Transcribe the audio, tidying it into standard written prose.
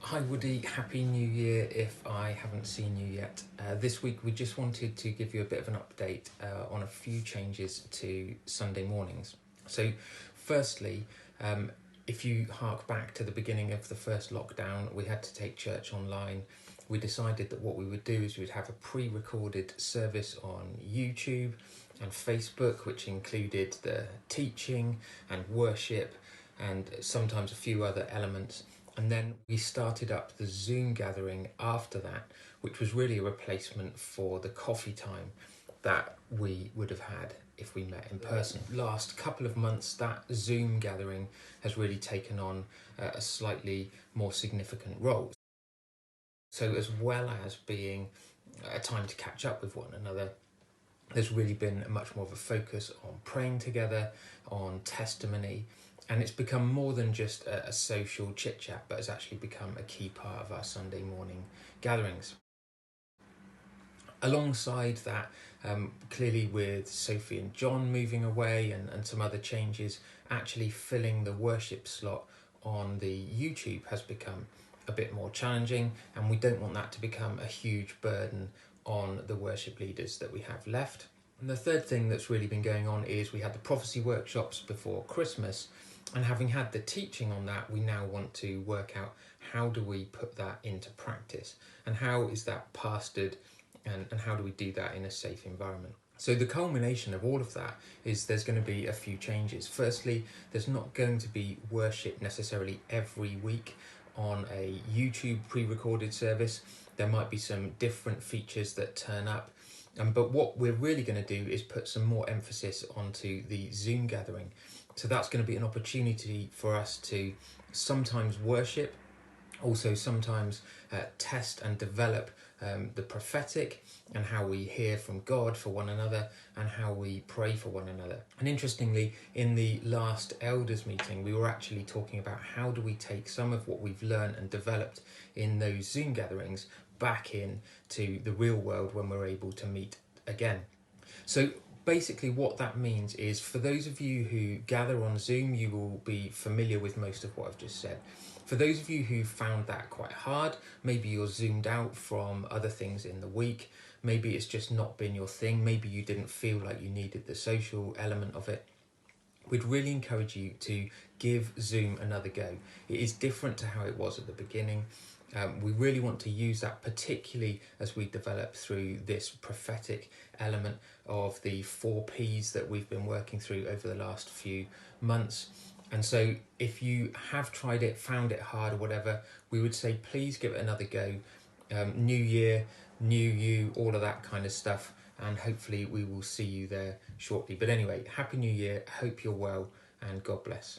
Hi Woody, Happy New Year if I haven't seen you yet. This week we just wanted to give you a bit of an update on a few changes to Sunday mornings. So firstly, if you hark back to the beginning of the first lockdown, we had to take church online. We decided that what we would do is we'd have a pre-recorded service on YouTube and Facebook, which included the teaching and worship and sometimes a few other elements. And then we started up the Zoom gathering after that, which was really a replacement for the coffee time that we would have had if we met in person. Last couple of months, that Zoom gathering has really taken on a slightly more significant role. So as well as being a time to catch up with one another, there's really been much more of a focus on praying together, on testimony, and it's become more than just a social chit chat, but has actually become a key part of our Sunday morning gatherings. Alongside that, clearly with Sophie and John moving away and some other changes, actually filling the worship slot on the YouTube has become a bit more challenging, and we don't want that to become a huge burden on the worship leaders that we have left. And the third thing that's really been going on is we had the prophecy workshops before Christmas, and having had the teaching on that, we now want to work out how do we put that into practice and how is that pastored and how do we do that in a safe environment. So the culmination of all of that is there's going to be a few changes. Firstly, there's not going to be worship necessarily every week on a YouTube pre-recorded service. There might be some different features that turn up. But what we're really going to do is put some more emphasis onto the Zoom gathering. So that's going to be an opportunity for us to sometimes worship, also sometimes test and develop the prophetic and how we hear from God for one another and how we pray for one another. And interestingly, in the last elders meeting, we were actually talking about how do we take some of what we've learned and developed in those Zoom gatherings back into the real world when we're able to meet again. So basically what that means is for those of you who gather on Zoom, you will be familiar with most of what I've just said. For those of you who found that quite hard, maybe you're zoomed out from other things in the week, maybe it's just not been your thing, maybe you didn't feel like you needed the social element of it, we'd really encourage you to give Zoom another go. It is different to how it was at the beginning. We really want to use that, particularly as we develop through this prophetic element of the 4 Ps that we've been working through over the last few months. And so if you have tried it, found it hard or whatever, we would say please give it another go. New year, new you, all of that kind of stuff. And hopefully we will see you there shortly. But anyway, Happy New Year, hope you're well, and God bless.